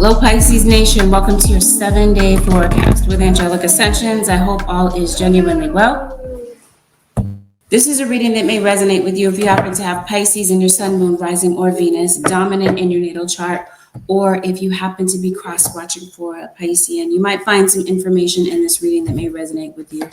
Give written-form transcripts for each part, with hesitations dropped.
Hello, Pisces Nation. Welcome to your 7-day forecast with Angelic Ascensions. I hope all is genuinely well. This is a reading that may resonate with you if you happen to have Pisces in your sun, moon, rising, or Venus dominant in your natal chart, or if you happen to be cross-watching for a Piscean. You might find some information in this reading that may resonate with you.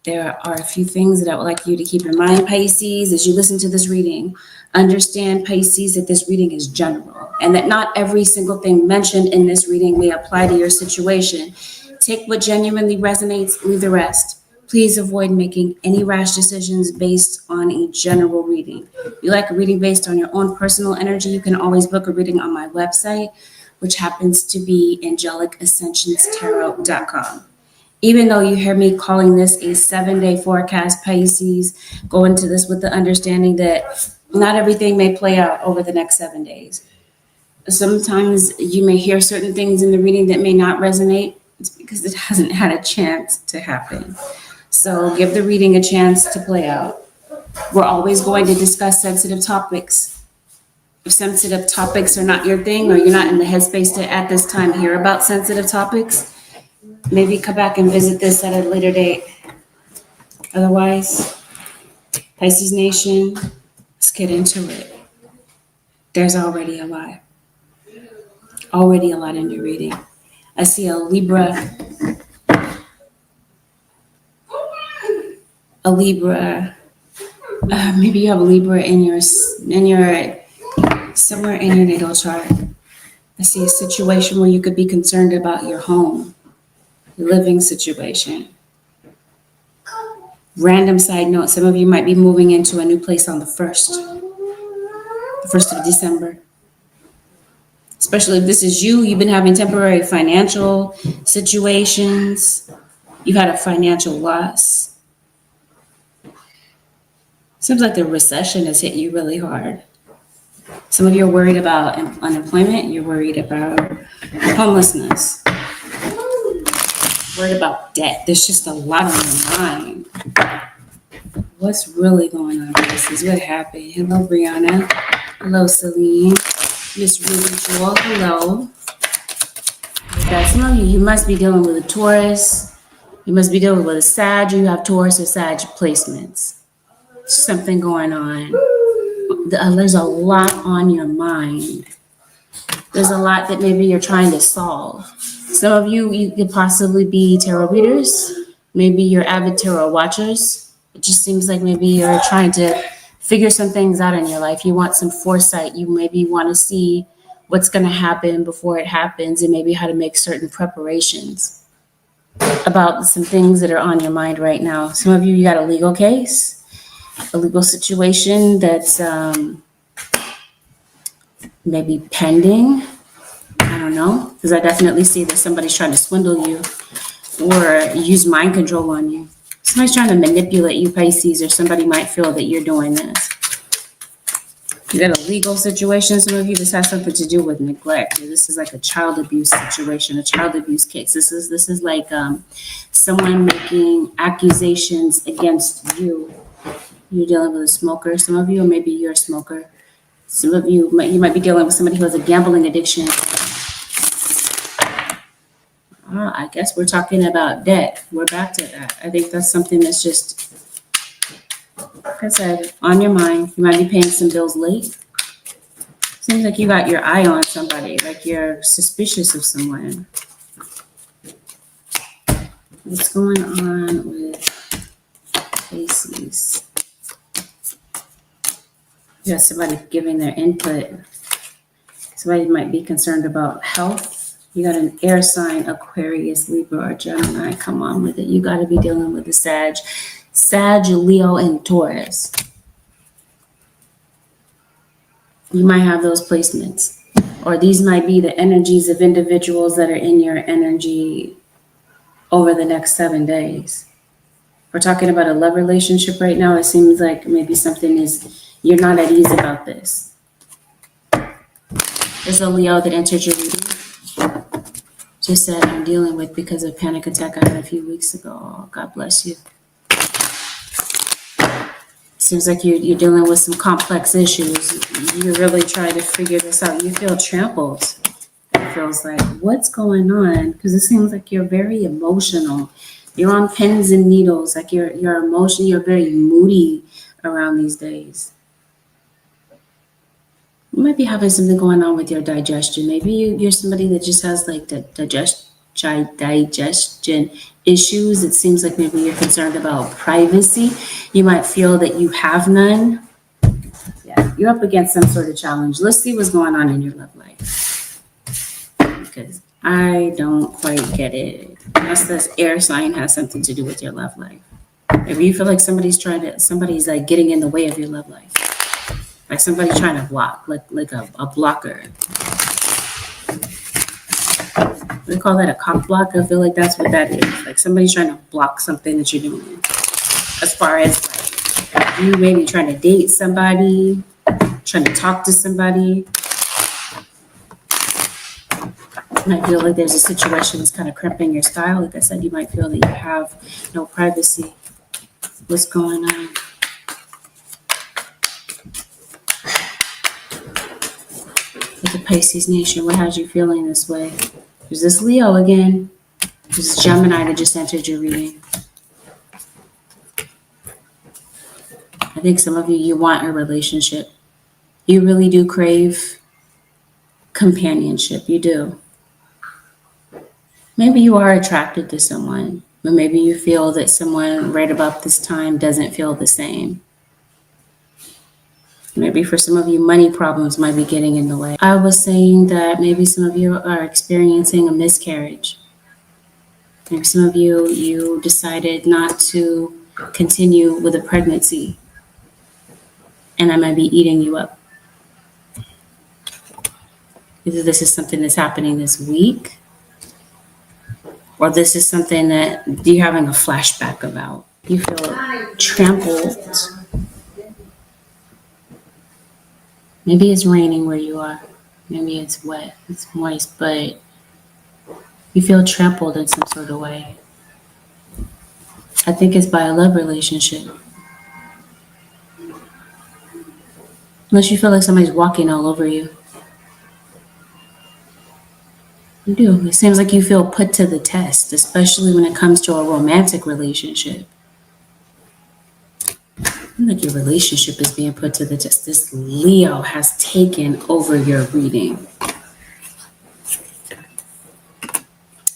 There are a few things that I would like you to keep in mind, Pisces, as you listen to this reading. Understand, Pisces, that this reading is general and that not every single thing mentioned in this reading may apply to your situation. Take what genuinely resonates, leave the rest. Please avoid making any rash decisions based on a general reading. If you like a reading based on your own personal energy, you can always book a reading on my website, which happens to be angelicassentionstarot.com. Even though you hear me calling this a 7-day forecast, Pisces, go into this with the understanding that not everything may play out over the next 7 days. Sometimes you may hear certain things in the reading that may not resonate. It's because it hasn't had a chance to happen. So give the reading a chance to play out. We're always going to discuss sensitive topics. If sensitive topics are not your thing, or you're not in the headspace to at this time hear about sensitive topics, maybe come back and visit this at a later date. Otherwise, Pisces Nation, let's get into it. There's already a lot in your reading. I see a Libra, maybe you have a Libra in your somewhere in your natal chart. I see a situation where you could be concerned about your home, your living situation. Random side note, some of you might be moving into a new place on the 1st of December. Especially if this is you, you've been having temporary financial situations. You've had a financial loss. Seems like the recession has hit you really hard. Some of you are worried about unemployment. You're worried about homelessness. Worried about debt. There's just a lot on your mind. What's really going on, Pisces? What happened? Hello, Brianna. Hello, Celine. Miss Ruby Jewel. Hello. Guys, some of you must be dealing with a Taurus. You must be dealing with a Sag. You have Taurus or Sag placements. Something going on. There's a lot on your mind. There's a lot that maybe you're trying to solve. Some of you could possibly be tarot readers. Maybe you're avid tarot watchers. It just seems like maybe you're trying to figure some things out in your life. You want some foresight. You maybe want to see what's going to happen before it happens and maybe how to make certain preparations about some things that are on your mind right now. Some of you got a legal case, a legal situation that's maybe pending. I don't know, because I definitely see that somebody's trying to swindle you or use mind control on you. Somebody's trying to manipulate you, Pisces, or somebody might feel that you're doing this. You got a legal situation. Some of you, this has something to do with neglect. This is like a child abuse situation, a child abuse case. This is like someone making accusations against you. You're dealing with a smoker. Some of you, or maybe you're a smoker. Some of you might be dealing with somebody who has a gambling addiction. I guess we're talking about debt. We're back to that. I think that's something that's just, like I said, on your mind. You might be paying some bills late. Seems like you got your eye on somebody, like you're suspicious of someone. What's going on with Pisces? You got somebody giving their input. Somebody might be concerned about health. You got an air sign, Aquarius, Libra, or Gemini. Come on with it. You got to be dealing with the Sag, Leo, and Taurus. You might have those placements. Or these might be the energies of individuals that are in your energy over the next 7 days. We're talking about a love relationship right now. It seems like maybe something you're not at ease about this. There's a Leo that entered your reading. Just said I'm dealing with because of panic attack I had a few weeks ago. Oh, God bless you. Seems like you're dealing with some complex issues. You're really trying to figure this out. You feel trampled. feels like, what's going on? Because it seems like you're very emotional. You're on pins and needles. Like you're emotional. You're very moody around these days. You might be having something going on with your digestion. Maybe you're somebody that just has like the digestion issues. It seems like maybe you're concerned about privacy. You might feel that you have none. Yeah, you're up against some sort of challenge. Let's see what's going on in your love life. Because I don't quite get it. Unless this air sign has something to do with your love life. If you feel like somebody's like getting in the way of your love life. Like somebody trying to block, like a blocker. We call that a cock block. I feel like that's what that is. Like somebody's trying to block something that you're doing. As far as like you maybe trying to date somebody, trying to talk to somebody. You might feel like there's a situation that's kind of crimping your style. Like I said, you might feel that you have no privacy. What's going on? With the Pisces Nation, what has you feeling this way? Is this Leo again? This is Gemini that just entered your reading. I think some of you want a relationship. You really do crave companionship. You do. Maybe you are attracted to someone, but maybe you feel that someone right about this time doesn't feel the same. Maybe for some of you, money problems might be getting in the way. I was saying that maybe some of you are experiencing a miscarriage. Maybe some of you decided not to continue with a pregnancy, and I might be eating you up. Either this is something that's happening this week, or this is something that you're having a flashback about. You feel trampled. Maybe it's raining where you are. Maybe it's wet, it's moist, but you feel trampled in some sort of way. I think it's by a love relationship. Unless you feel like somebody's walking all over you. You do. It seems like you feel put to the test, especially when it comes to a romantic relationship. Like your relationship is being put to the test. This Leo has taken over your reading.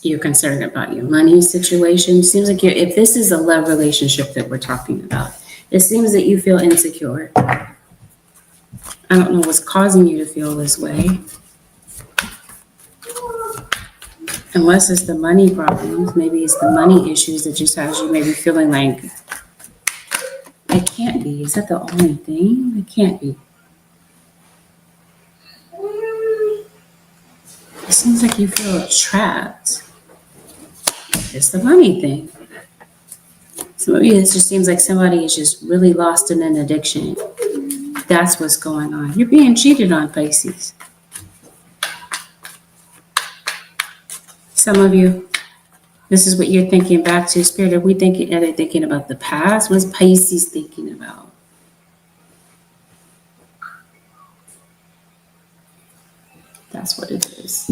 You're concerned about your money situation. It seems like if this is a love relationship that we're talking about, it seems that you feel insecure. I don't know what's causing you to feel this way. Unless it's the money problems. Maybe it's the money issues that just has you maybe feeling like, it can't be. Is that the only thing? It can't be. It seems like you feel trapped. It's the money thing. Some of you, it just seems like somebody is just really lost in an addiction. That's what's going on. You're being cheated on, Pisces. Some of you, this is what you're thinking back to. Spirit, are they thinking about the past? What's Pisces thinking about? That's what it is.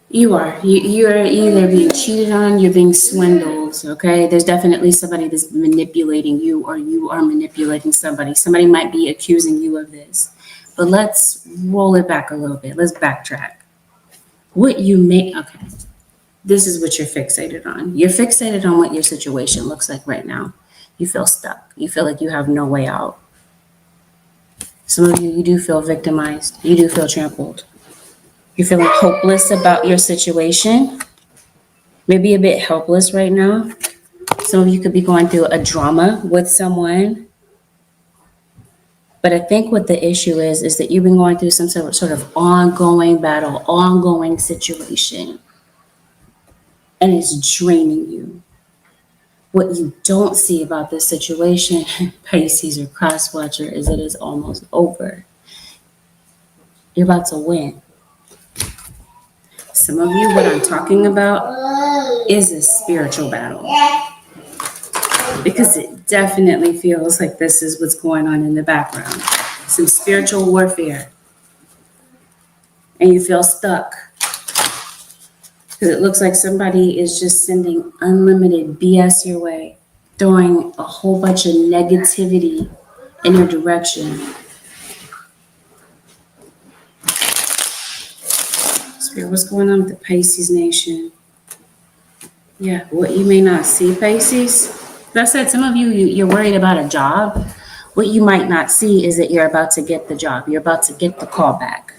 You're either being cheated on, you're being swindled, okay? There's definitely somebody that's manipulating you, or you are manipulating somebody. Somebody might be accusing you of this. But let's roll it back a little bit. Let's backtrack. Okay. This is what you're fixated on. You're fixated on what your situation looks like right now. You feel stuck. You feel like you have no way out. Some of you do feel victimized. You do feel trampled. You're feeling hopeless about your situation. Maybe a bit helpless right now. Some of you could be going through a drama with someone. But I think what the issue is that you've been going through some sort of ongoing battle, ongoing situation. And it's draining you. What you don't see about this situation, Pisces or Crosswatcher, is it is almost over. You're about to win. Some of you, what I'm talking about is a spiritual battle. Because it definitely feels like this is what's going on in the background. Some spiritual warfare. and you feel stuck. Because it looks like somebody is just sending unlimited BS your way, throwing a whole bunch of negativity in your direction. Spirit, what's going on with the Pisces nation? Yeah, what you may not see, Pisces. That said, some of you're worried about a job. What you might not see is that you're about to get the job. You're about to get the call back.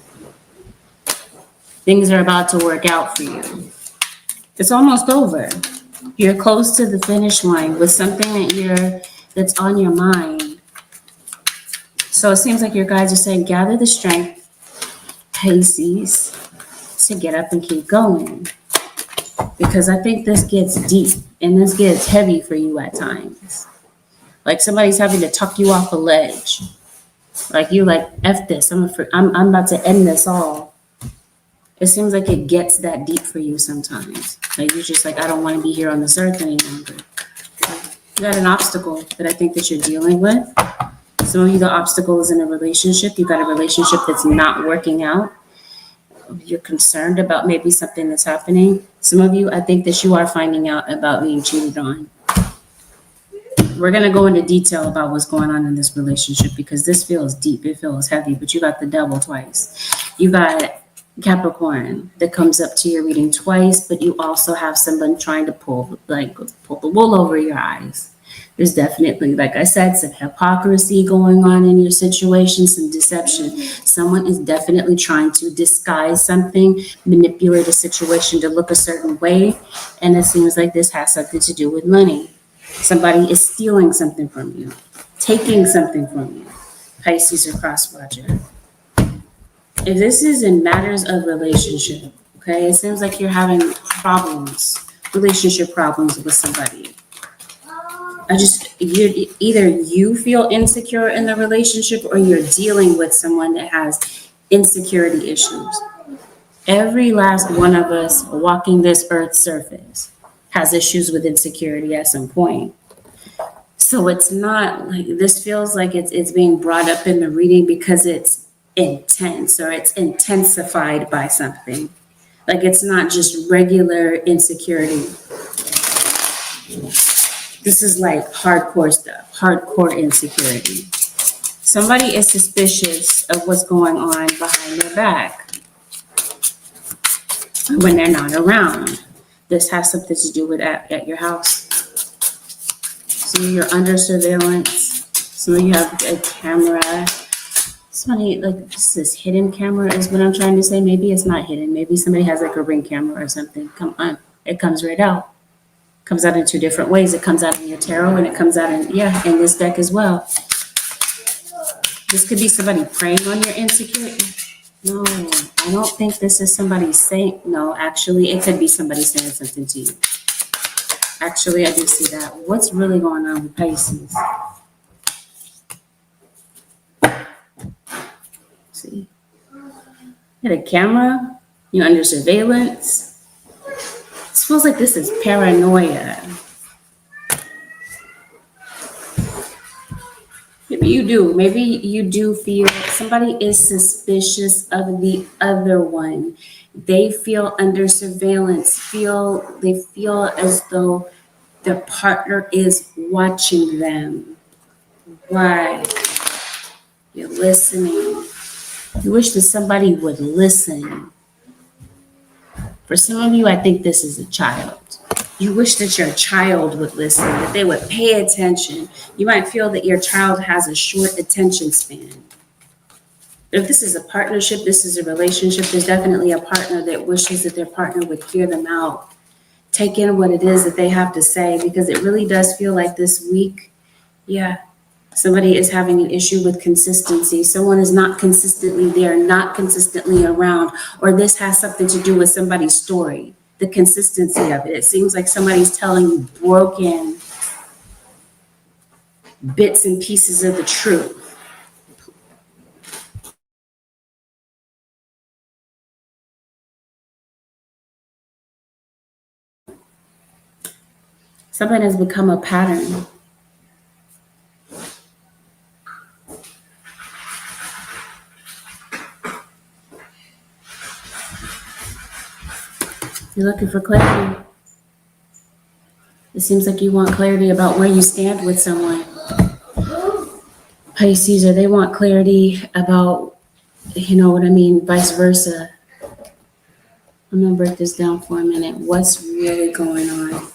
Things are about to work out for you. It's almost over. You're close to the finish line with something that's on your mind. So it seems like your guides are saying, gather the strength, Pisces, to get up and keep going. Because I think this gets deep and this gets heavy for you at times. Like somebody's having to tuck you off a ledge. Like you like, F this, I'm about to end this all. It seems like it gets that deep for you sometimes. Like you're just like, I don't want to be here on this earth any longer. You got an obstacle that I think that you're dealing with. Some of you, the obstacle is in a relationship. You got a relationship that's not working out. You're concerned about maybe something that's happening. Some of you, I think that you are finding out about being cheated on. We're going to go into detail about what's going on in this relationship because this feels deep. It feels heavy, but you got the devil twice. You got Capricorn that comes up to your reading twice, but you also have someone trying to pull the wool over your eyes. There's definitely, like I said, some hypocrisy going on in your situation, some deception. Someone is definitely trying to disguise something, manipulate a situation to look a certain way, and it seems like this has something to do with money. Somebody is stealing something from you, taking something from you. Pisces or cross-watcher. If this is in matters of relationship, okay, it seems like you're having problems, relationship problems with somebody. Either you feel insecure in the relationship or you're dealing with someone that has insecurity issues. Every last one of us walking this earth's surface has issues with insecurity at some point. So it's not like this feels like it's being brought up in the reading because it's intense or it's intensified by something. Like it's not just regular insecurity. This is like hardcore stuff, hardcore insecurity. Somebody is suspicious of what's going on behind their back when they're not around. This has something to do with at your house. Some of you are under surveillance. Some of you have a camera. Somebody, like, this hidden camera is what I'm trying to say. Maybe it's not hidden. Maybe somebody has like a Ring camera or something. Come on. It comes right out. Comes out in two different ways. It comes out in your tarot and it comes out in this deck as well. This could be somebody preying on your insecurity. No, I don't think this is somebody saying, no, actually, it could be somebody saying something to you. Actually, I do see that. What's really going on with Pisces? See? You had a camera. You're under surveillance. This feels like this is paranoia. Maybe you do. Maybe you do feel somebody is suspicious of the other one. They feel under surveillance. They feel as though their partner is watching them. Why? You're listening. You wish that somebody would listen. For some of you, I think this is a child. You wish that your child would listen, that they would pay attention. You might feel that your child has a short attention span. But if this is a partnership, this is a relationship, there's definitely a partner that wishes that their partner would hear them out, take in what it is that they have to say, because it really does feel like this week, somebody is having an issue with consistency. Someone is not consistently there, not consistently around, or this has something to do with somebody's story, the consistency of it. It seems like somebody's telling you broken bits and pieces of the truth. Something has become a pattern. You're looking for clarity. It seems like you want clarity about where you stand with someone. Pisces, or they want clarity about, you know what I mean, vice versa. I'm gonna break this down for a minute. What's really going on?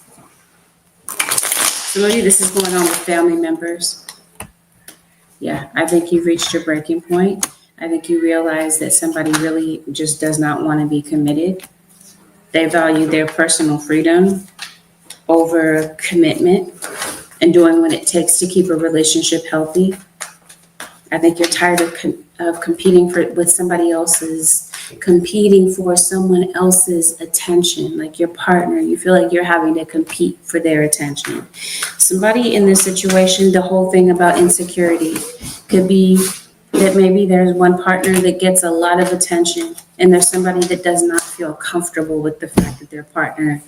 Some of you, this is going on with family members. Yeah, I think you've reached your breaking point. I think you realize that somebody really just does not want to be committed. They value their personal freedom over commitment and doing what it takes to keep a relationship healthy. I think you're tired of competing with somebody else's, competing for someone else's attention, like your partner. You feel like you're having to compete for their attention. Somebody in this situation, the whole thing about insecurity could be that maybe there's one partner that gets a lot of attention and there's somebody that does not feel comfortable with the fact that their partner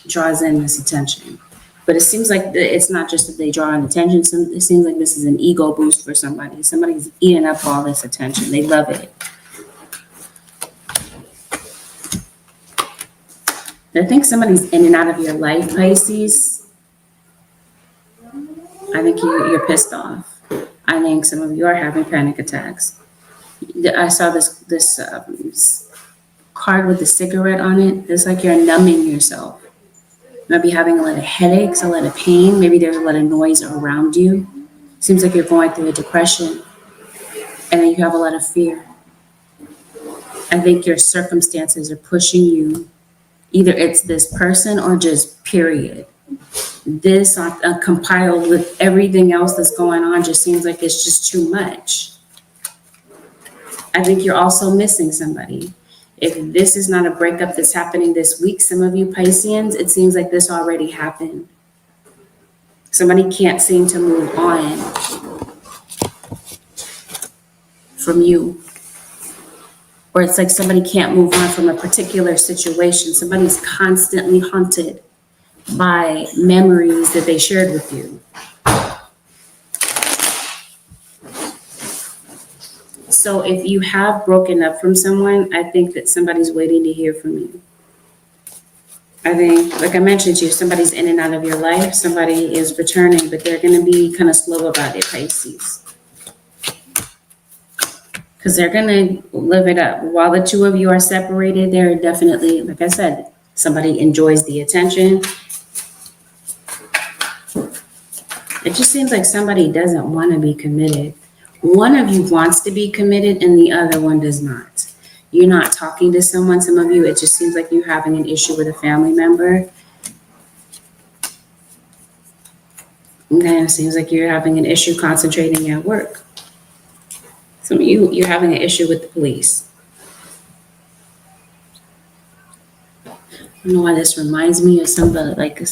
draws in this attention. But it seems like it's not just that they draw in attention. It seems like this is an ego boost for somebody. Somebody's eating up all this attention. They love it. I think somebody's in and out of your life, Pisces. I think you're pissed off. I think some of you are having panic attacks. I saw this card with a cigarette on it. It's like you're numbing yourself. You might be having a lot of headaches, a lot of pain. Maybe there's a lot of noise around you. Seems like you're going through a depression. And then you have a lot of fear. I think your circumstances are pushing you. Either it's this person or just period. This compiled with everything else that's going on just seems like it's just too much. I think you're also missing somebody. If this is not a breakup that's happening this week, some of you Pisceans, it seems like this already happened. Somebody can't seem to move on from you. Or it's like somebody can't move on from a particular situation. Somebody's constantly haunted by memories that they shared with you. So if you have broken up from someone, I think that somebody's waiting to hear from you. I think, like I mentioned to you, somebody's in and out of your life. Somebody is returning, but they're going to be kind of slow about it, Pisces. Because they're going to live it up. While the two of you are separated, they're definitely, like I said, somebody enjoys the attention. It just seems like somebody doesn't want to be committed. One of you wants to be committed and the other one does not. You're not talking to someone. Some of you, it just seems like you're having an issue with a family member. Okay, it seems like you're having an issue concentrating at work. Some of you, you're having an issue with the police. I don't know why this reminds me of somebody like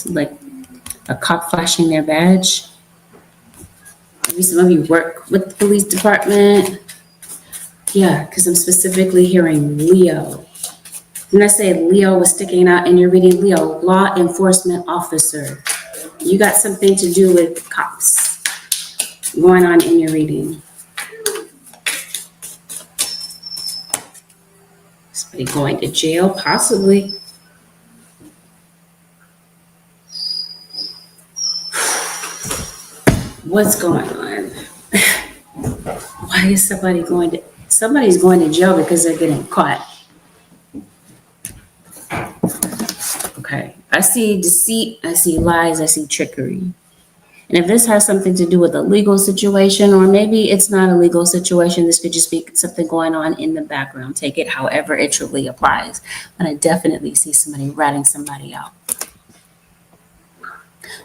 a cop flashing their badge. Maybe some of you work with the police department. Yeah, because I'm specifically hearing Leo. When I say Leo was sticking out and you're reading Leo, law enforcement officer. You got something to do with cops going on in your reading. Somebody going to jail, possibly. What's going on? Why is somebody's going to jail because they're getting caught? Okay, I see deceit, I see lies, I see trickery. And if this has something to do with a legal situation, or maybe it's not a legal situation, this could just be something going on in the background. Take it however it truly applies. But I definitely see somebody ratting somebody out.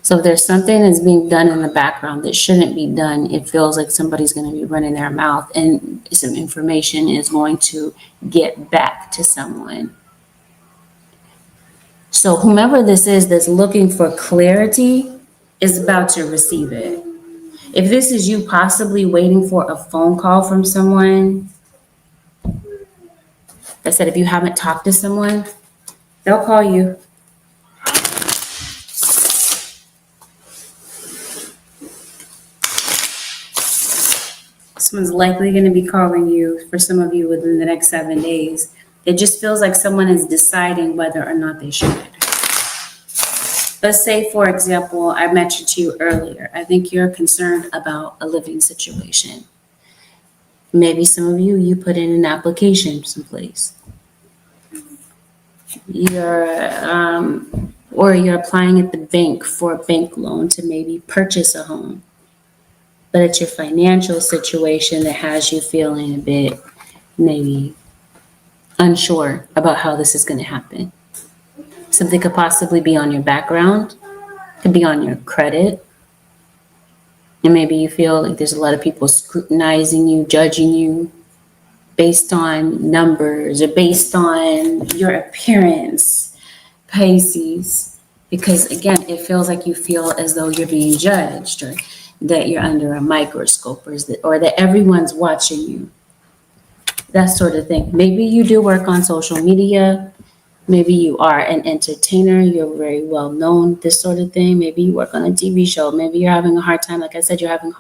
So if there's something that's being done in the background that shouldn't be done, it feels like somebody's going to be running their mouth and some information is going to get back to someone. So whomever this is that's looking for clarity is about to receive it. If this is you possibly waiting for a phone call from someone, I said if you haven't talked to someone, they'll call you. Someone's likely going to be calling you, for some of you, within the next 7 days. It just feels like someone is deciding whether or not they should. Let's say, for example, I mentioned to you earlier, I think you're concerned about a living situation. Maybe some of you put in an application someplace. Or you're applying at the bank for a bank loan to maybe purchase a home. But it's your financial situation that has you feeling a bit maybe unsure about how this is going to happen. Something could possibly be on your background, could be on your credit. And maybe you feel like there's a lot of people scrutinizing you, judging you based on numbers or based on your appearance, Pisces. Because again, it feels like you feel as though you're being judged or that you're under a microscope or that everyone's watching you. That sort of thing. Maybe you do work on social media. Maybe you are an entertainer. You're very well known, this sort of thing. Maybe you work on a TV show. Maybe you're having a hard time. Like I said, you're having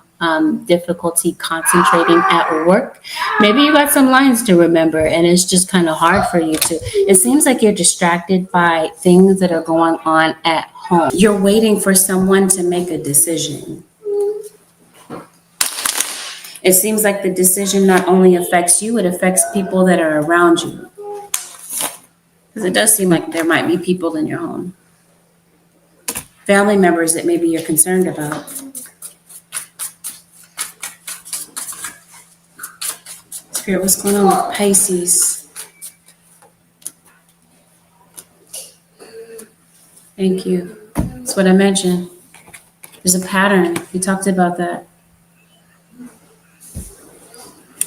difficulty concentrating at work. Maybe you got some lines to remember and it's just kind of hard for you to. It seems like you're distracted by things that are going on at home. You're waiting for someone to make a decision. It seems like the decision not only affects you, it affects people that are around you. Because it does seem like there might be people in your home. Family members that maybe you're concerned about. Spirit, what's going on with Pisces? Thank you. That's what I mentioned. There's a pattern. We talked about that.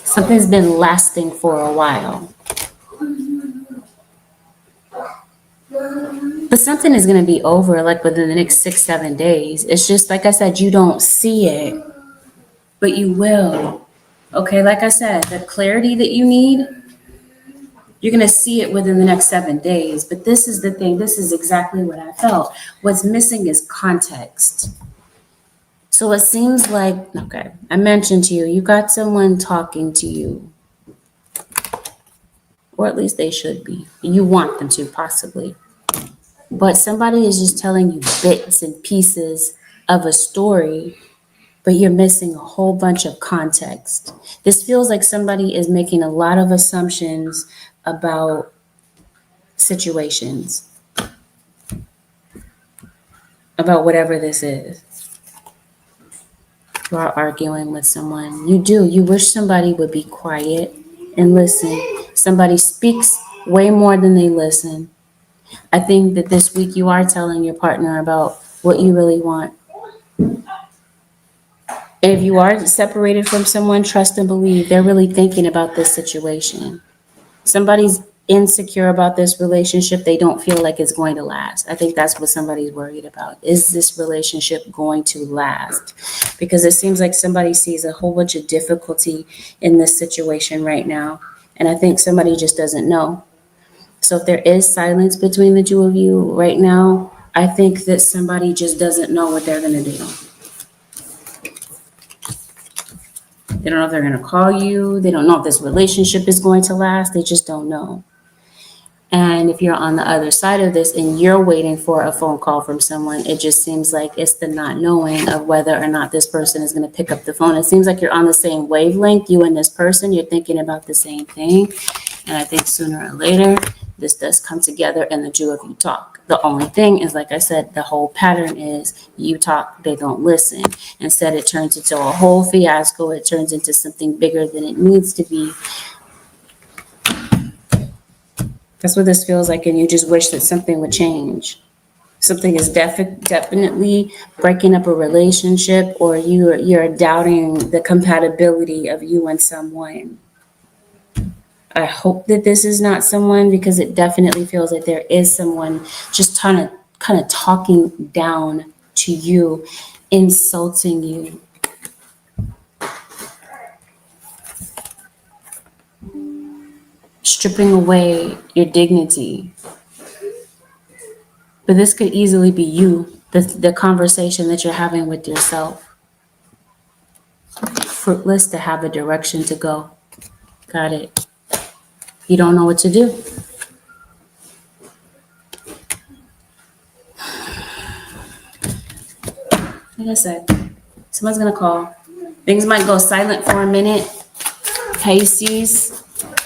Something's been lasting for a while. But something is going to be over like within the next 6-7 days. It's just, like I said, you don't see it, but you will. Okay, like I said, the clarity that you need, you're going to see it within the next 7 days. But this is the thing. This is exactly what I felt. What's missing is context. So it seems like, okay, I mentioned to you, you got someone talking to you. Or at least they should be. You want them to, possibly. But somebody is just telling you bits and pieces of a story, but you're missing a whole bunch of context. This feels like somebody is making a lot of assumptions about situations, about whatever this is. You are arguing with someone. You wish somebody would be quiet and listen. Somebody speaks way more than they listen. I think that this week you are telling your partner about what you really want. If you are separated from someone, trust and believe they're really thinking about this situation. Somebody's insecure about this relationship. They don't feel like it's going to last. I think that's what somebody's worried about. Is this relationship going to last? Because it seems like somebody sees a whole bunch of difficulty in this situation right now. And I think somebody just doesn't know. So if there is silence between the two of you right now, I think that somebody just doesn't know what they're going to do. They don't know if they're going to call you. They don't know if this relationship is going to last. They just don't know. And if you're on the other side of this and you're waiting for a phone call from someone, it just seems like it's the not knowing of whether or not this person is going to pick up the phone. It seems like you're on the same wavelength, you and this person. You're thinking about the same thing. And I think sooner or later, this does come together and the two of you talk. The only thing is, like I said, the whole pattern is you talk, they don't listen. Instead, it turns into a whole fiasco. It turns into something bigger than it needs to be. That's what this feels like, and you just wish that something would change. Something is definitely breaking up a relationship, or you're doubting the compatibility of you and someone. I hope that this is not someone, because it definitely feels like there is someone just kind of talking down to you, insulting you. Stripping away your dignity. But this could easily be you, the conversation that you're having with yourself. Fruitless to have a direction to go. Got it. You don't know what to do. Like I said, someone's going to call. Things might go silent for a minute. Pisces,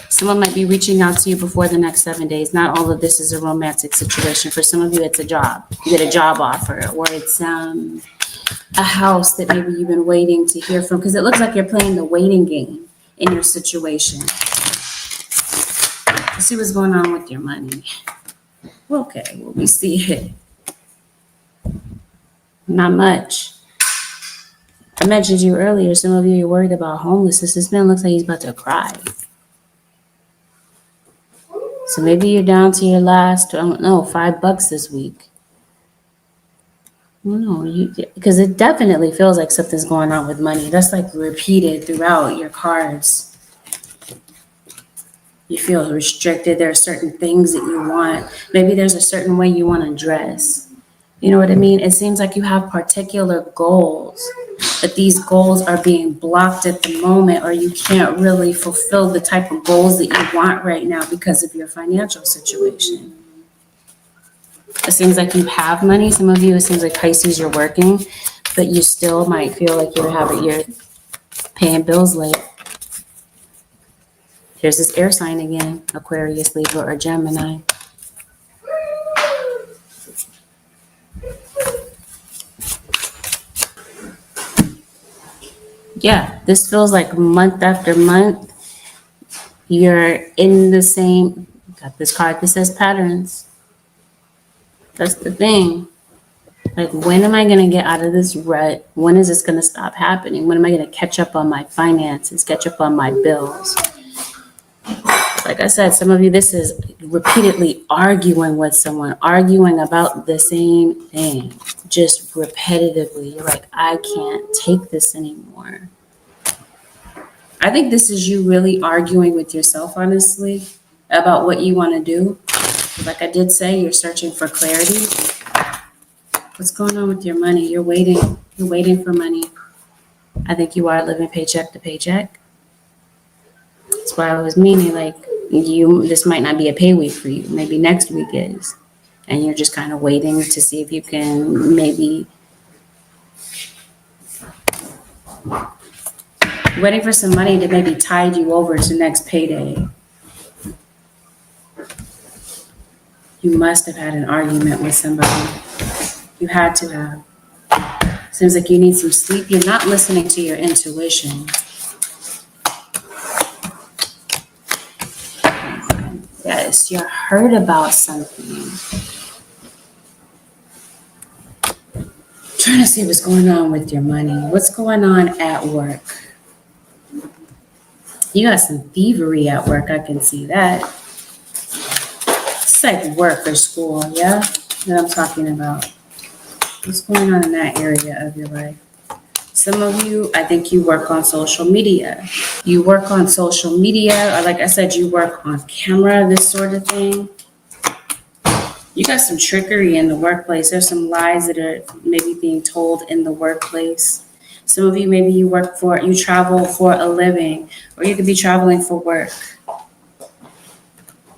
someone might be reaching out to you before the next 7 days. Not all of this is a romantic situation. For some of you, it's a job. You get a job offer, or it's a house that maybe you've been waiting to hear from, because it looks like you're playing the waiting game in your situation. Let's see what's going on with your money. Okay, well, we see it. Not much. I mentioned to you earlier, some of you are worried about homelessness. This man looks like he's about to cry. So maybe you're down to your last, I don't know, $5 this week. Well, no, because it definitely feels like something's going on with money. That's like repeated throughout your cards. You feel restricted. There are certain things that you want. Maybe there's a certain way you want to dress. You know what I mean? It seems like you have particular goals, but these goals are being blocked at the moment, or you can't really fulfill the type of goals that you want right now because of your financial situation. It seems like you have money. Some of you, it seems like Pisces, you're working, but you still might feel like you're paying bills late. Here's this air sign again, Aquarius, Libra, or Gemini. Yeah, this feels like month after month, you're in the same, got this card that says patterns. That's the thing. Like, when am I going to get out of this rut? When is this going to stop happening? When am I going to catch up on my finances, catch up on my bills? Like I said, some of you, this is repeatedly arguing with someone, arguing about the same thing, just repetitively. You're like, I can't take this anymore. I think this is you really arguing with yourself, honestly, about what you want to do. Like I did say, you're searching for clarity. What's going on with your money? You're waiting. You're waiting for money. I think you are living paycheck to paycheck. That's why I was meaning, like, this might not be a pay week for you. Maybe next week is. And you're just kind of waiting to see if you can maybe waiting for some money to maybe tide you over to next payday. You must have had an argument with somebody. You had to have. Seems like you need some sleep. You're not listening to your intuition. Yes, you're hurt about something. Trying to see what's going on with your money. What's going on at work? You got some thievery at work. I can see that. It's like work or school, yeah? That I'm talking about. What's going on in that area of your life? Some of you, I think you work on social media. You work on social media, or like I said, you work on camera, this sort of thing. You got some trickery in the workplace. There's some lies that are maybe being told in the workplace. Some of you, maybe you travel for a living, or you could be traveling for work.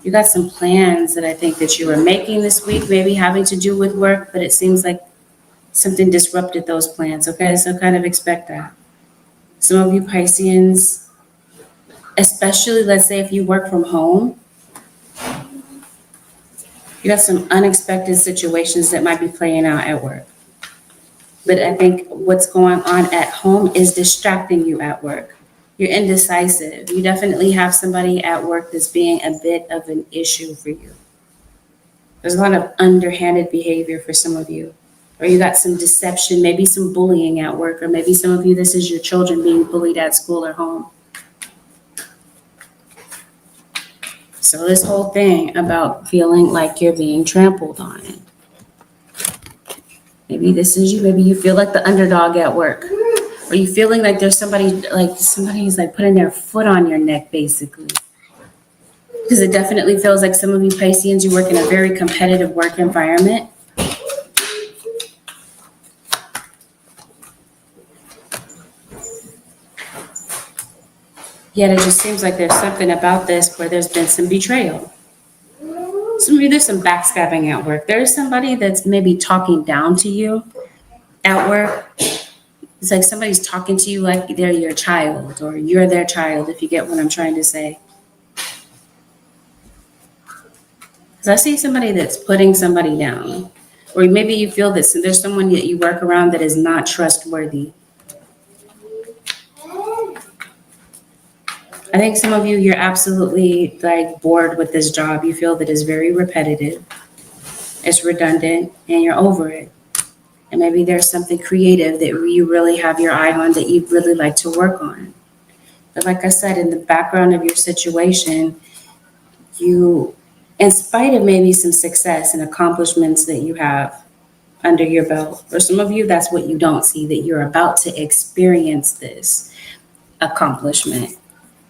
You got some plans that I think that you were making this week, maybe having to do with work, but it seems like something disrupted those plans, okay? So kind of expect that. Some of you Pisceans, especially, let's say if you work from home, you got some unexpected situations that might be playing out at work. But I think what's going on at home is distracting you at work. You're indecisive. You definitely have somebody at work that's being a bit of an issue for you. There's a lot of underhanded behavior for some of you. Or you got some deception, maybe some bullying at work, or maybe some of you, this is your children being bullied at school or home. So this whole thing about feeling like you're being trampled on. Maybe this is you. Maybe you feel like the underdog at work. Or you feeling like there's somebody's like putting their foot on your neck, basically. Because it definitely feels like some of you Pisceans, you work in a very competitive work environment. Yet it just seems like there's something about this where there's been some betrayal. So maybe there's some backstabbing at work. There's somebody that's maybe talking down to you at work. It's like somebody's talking to you like they're your child or you're their child, if you get what I'm trying to say. Because I see somebody that's putting somebody down. Or maybe you feel that there's someone that you work around that is not trustworthy. I think some of you, you're absolutely like bored with this job. You feel that it's very repetitive, it's redundant, and you're over it. And maybe there's something creative that you really have your eye on that you'd really like to work on. But like I said, in the background of your situation, you, in spite of maybe some success and accomplishments that you have under your belt, for some of you, that's what you don't see, that you're about to experience this accomplishment.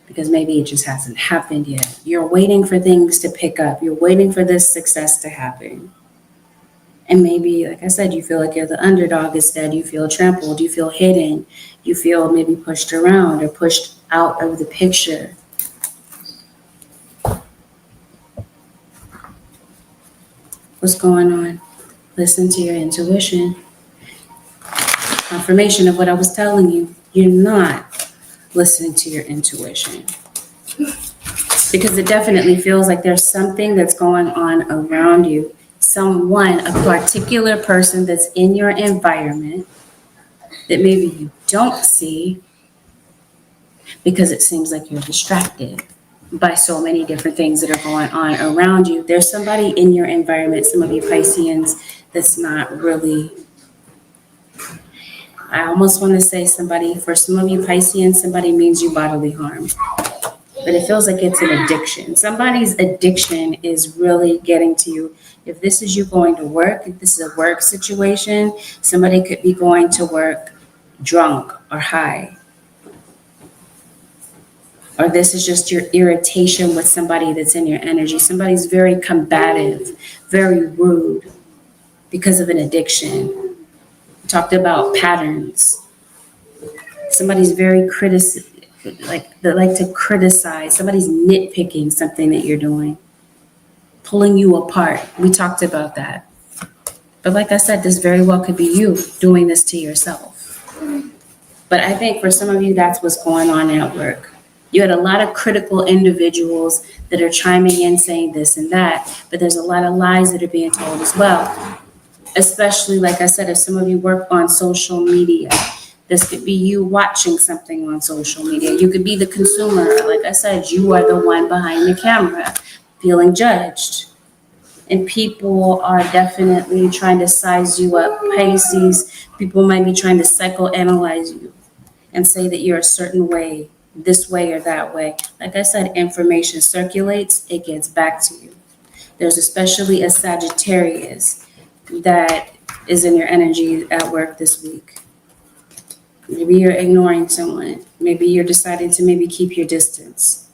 Because maybe it just hasn't happened yet. You're waiting for things to pick up. You're waiting for this success to happen. And maybe, like I said, you feel like you're the underdog instead. You feel trampled. You feel hidden. You feel maybe pushed around or pushed out of the picture. What's going on? Listen to your intuition. Confirmation of what I was telling you. You're not listening to your intuition. Because it definitely feels like there's something that's going on around you. Someone, a particular person that's in your environment that maybe you don't see because it seems like you're distracted by so many different things that are going on around you. There's somebody in your environment, some of you Pisceans, that's not really, I almost want to say somebody, for some of you Pisceans, somebody means you bodily harm. But it feels like it's an addiction. Somebody's addiction is really getting to you. If this is you going to work, if this is a work situation, somebody could be going to work drunk or high. Or this is just your irritation with somebody that's in your energy. Somebody's very combative, very rude because of an addiction. We talked about patterns. Somebody's very they like to criticize. Somebody's nitpicking something that you're doing, pulling you apart. We talked about that. But like I said, this very well could be you doing this to yourself. But I think for some of you, that's what's going on at work. You had a lot of critical individuals that are chiming in saying this and that, but there's a lot of lies that are being told as well. Especially, like I said, if some of you work on social media, this could be you watching something on social media. You could be the consumer. Like I said, you are the one behind the camera feeling judged. And people are definitely trying to size you up. Pisces, people might be trying to psychoanalyze you and say that you're a certain way, this way or that way. Like I said, information circulates, it gets back to you. There's especially a Sagittarius that is in your energy at work this week. Maybe you're ignoring someone. Maybe you're deciding to maybe keep your distance.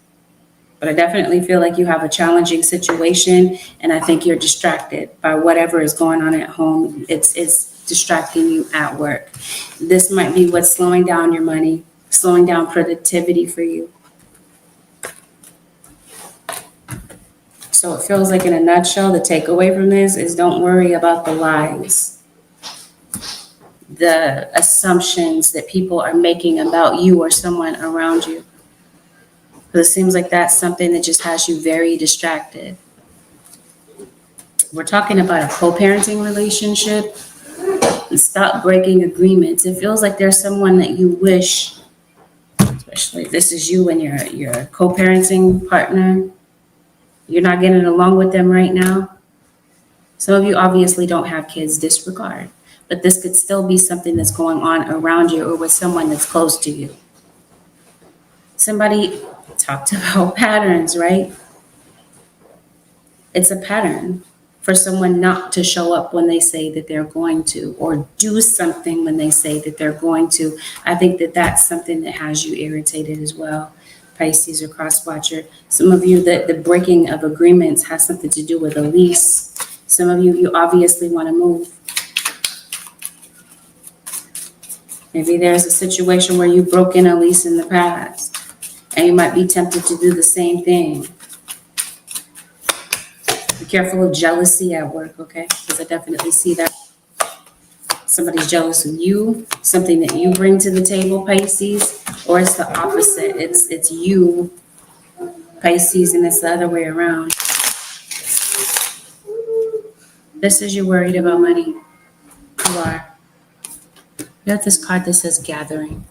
But I definitely feel like you have a challenging situation, and I think you're distracted by whatever is going on at home. It's distracting you at work. This might be what's slowing down your money, slowing down productivity for you. So it feels like, in a nutshell, the takeaway from this is don't worry about the lies, the assumptions that people are making about you or someone around you. Because it seems like that's something that just has you very distracted. We're talking about a co-parenting relationship. And stop breaking agreements. It feels like there's someone that you wish, especially if this is you and your co-parenting partner, you're not getting along with them right now. Some of you obviously don't have kids, disregard. But this could still be something that's going on around you or with someone that's close to you. Somebody talked about patterns, right? It's a pattern for someone not to show up when they say that they're going to, or do something when they say that they're going to. I think that that's something that has you irritated as well. Pisces or cross-watcher. Some of you, the breaking of agreements has something to do with a lease. Some of you, you obviously want to move. Maybe there's a situation where you've broken a lease in the past. And you might be tempted to do the same thing. Be careful of jealousy at work, okay? Because I definitely see that. Somebody's jealous of you, something that you bring to the table, Pisces, or it's the opposite. It's you, Pisces, and it's the other way around. This is you worried about money. You are. You got this card that says gathering.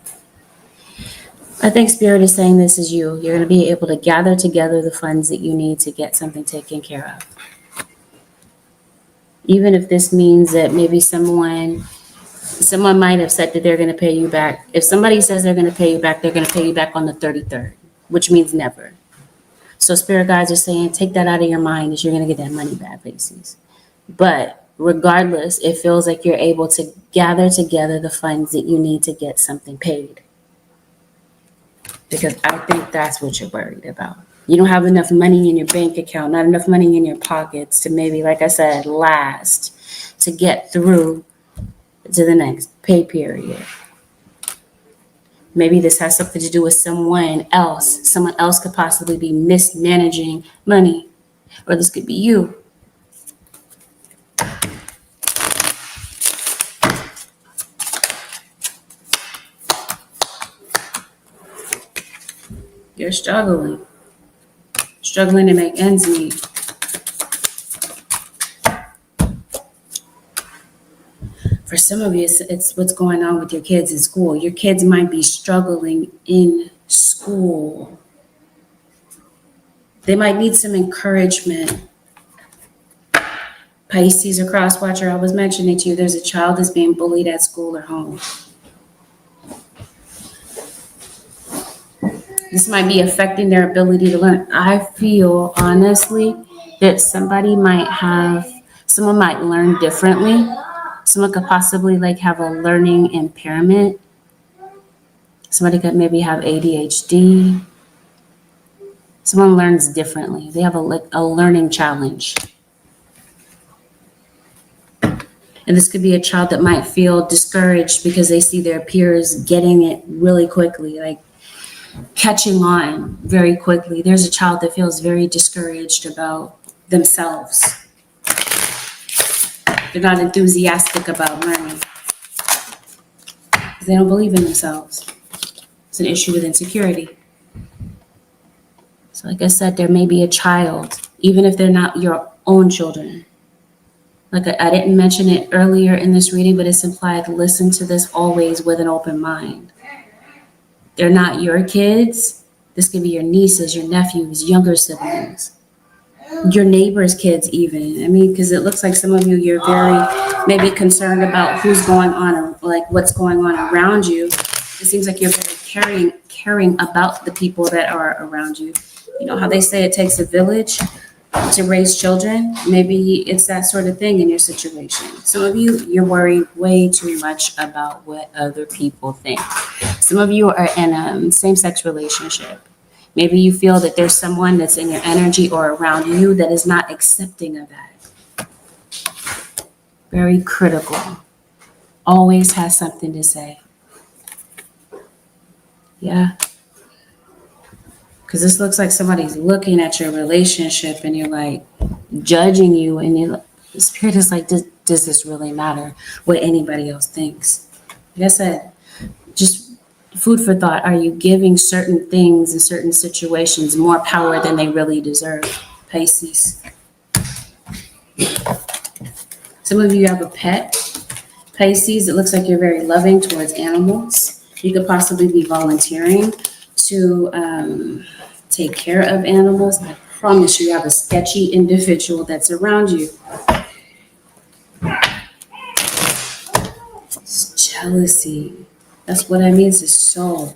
I think Spirit is saying this is you. You're going to be able to gather together the funds that you need to get something taken care of. Even if this means that maybe someone might have said that they're going to pay you back. If somebody says they're going to pay you back, they're going to pay you back on the 33rd, which means never. So Spirit guides are saying, take that out of your mind that you're going to get that money back, Pisces. But regardless, it feels like you're able to gather together the funds that you need to get something paid. Because I think that's what you're worried about. You don't have enough money in your bank account, not enough money in your pockets to maybe, like I said, last to get through to the next pay period. Maybe this has something to do with someone else. Someone else could possibly be mismanaging money, or this could be you. You're struggling to make ends meet. For some of you, it's what's going on with your kids in school. Your kids might be struggling in school. They might need some encouragement. Pisces or cross watcher, I was mentioning to you, there's a child that's being bullied at school or home. This might be affecting their ability to learn. I feel, honestly, that someone might learn differently. Someone could possibly have a learning impairment. Somebody could maybe have ADHD. Someone learns differently. They have a learning challenge. And this could be a child that might feel discouraged because they see their peers getting it really quickly, catching on very quickly. There's a child that feels very discouraged about themselves. They're not enthusiastic about learning. They don't believe in themselves. It's an issue with insecurity. So like I said, there may be a child, even if they're not your own children. Like I didn't mention it earlier in this reading, but it's implied, listen to this always with an open mind. They're not your kids. This could be your nieces, your nephews, younger siblings, your neighbors' kids even. I mean, because it looks like some of you, you're very maybe concerned about who's going on, what's going on around you. It seems like you're very caring about the people that are around you. You know how they say it takes a village to raise children? Maybe it's that sort of thing in your situation. Some of you, you're worried way too much about what other people think. Some of you are in a same-sex relationship. Maybe you feel that there's someone that's in your energy or around you that is not accepting of that. Very critical. Always has something to say. Yeah. Because this looks like somebody's looking at your relationship and you're judging you, and the Spirit is does this really matter what anybody else thinks? Like I said, just food for thought. Are you giving certain things in certain situations more power than they really deserve, Pisces? Some of you have a pet, Pisces. It looks like you're very loving towards animals. You could possibly be volunteering to take care of animals. I promise you have a sketchy individual that's around you. It's jealousy. That's what I mean. It's so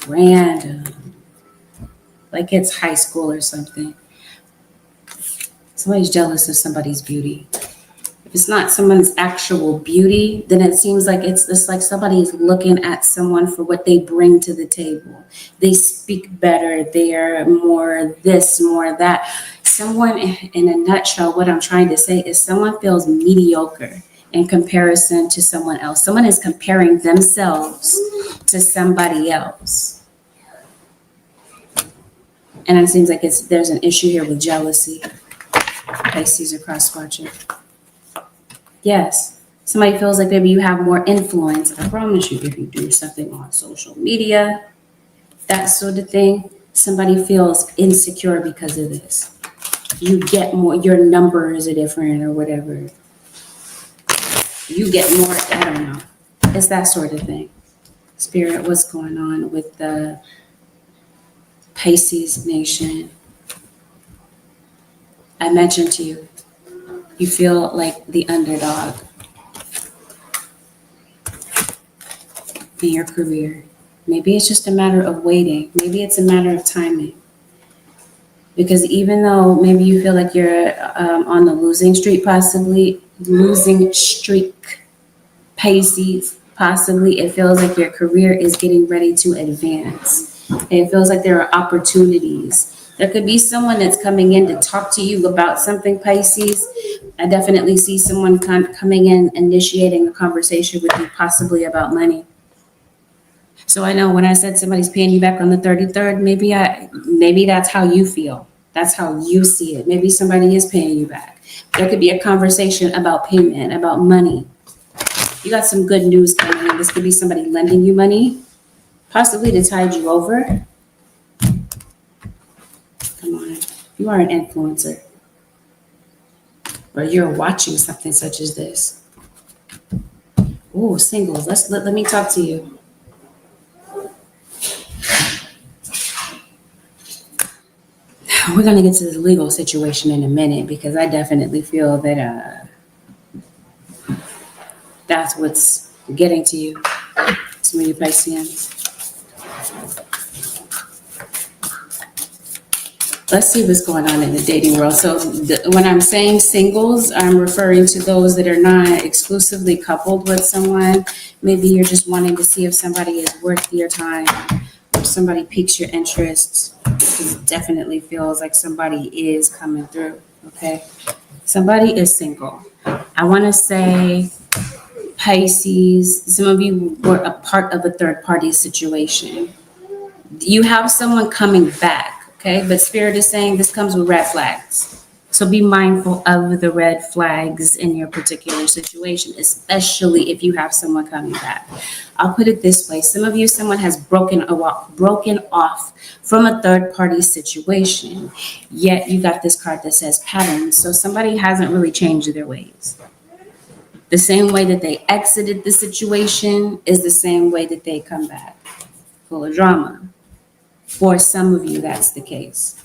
random. Like it's high school or something. Somebody's jealous of somebody's beauty. If it's not someone's actual beauty, then it seems like it's like somebody's looking at someone for what they bring to the table. They speak better. They are more this, more that. Someone, in a nutshell, what I'm trying to say is someone feels mediocre in comparison to someone else. Someone is comparing themselves to somebody else. And it seems like there's an issue here with jealousy. Pisces are cross-watching. Yes. Somebody feels like maybe you have more influence. I promise you, if you do something on social media, that sort of thing, somebody feels insecure because of this. You get more, your numbers are different or whatever. You get more, I don't know. It's that sort of thing. Spirit, what's going on with the Pisces nation? I mentioned to you, you feel like the underdog in your career. Maybe it's just a matter of waiting. Maybe it's a matter of timing. Because even though maybe you feel like you're on the losing streak, Pisces, possibly it feels like your career is getting ready to advance. It feels like there are opportunities. There could be someone that's coming in to talk to you about something, Pisces. I definitely see someone coming in, initiating a conversation with you, possibly about money. So I know when I said somebody's paying you back on the 33rd, maybe that's how you feel. That's how you see it. Maybe somebody is paying you back. There could be a conversation about payment, about money. You got some good news coming in. This could be somebody lending you money, possibly to tide you over. Come on, you are an influencer, or you're watching something such as this. Ooh, singles. Let me talk to you. We're gonna get to the legal situation in a minute because I definitely feel that that's what's getting to you. Some of you Pisceans. Let's see what's going on in the dating world. So when I'm saying singles, I'm referring to those that are not exclusively coupled with someone. Maybe you're just wanting to see if somebody is worth your time, or somebody piques your interest. It definitely feels like somebody is coming through, okay? Somebody is single. I want to say Pisces, some of you were a part of a third-party situation. You have someone coming back. Okay, but Spirit is saying this comes with red flags. So be mindful of the red flags in your particular situation, especially if you have someone coming back. I'll put it this way. Some of you, someone has broken off from a third party situation, yet you got this card that says patterns. So somebody hasn't really changed their ways. The same way that they exited the situation is the same way that they come back, full of drama. For some of you, that's the case.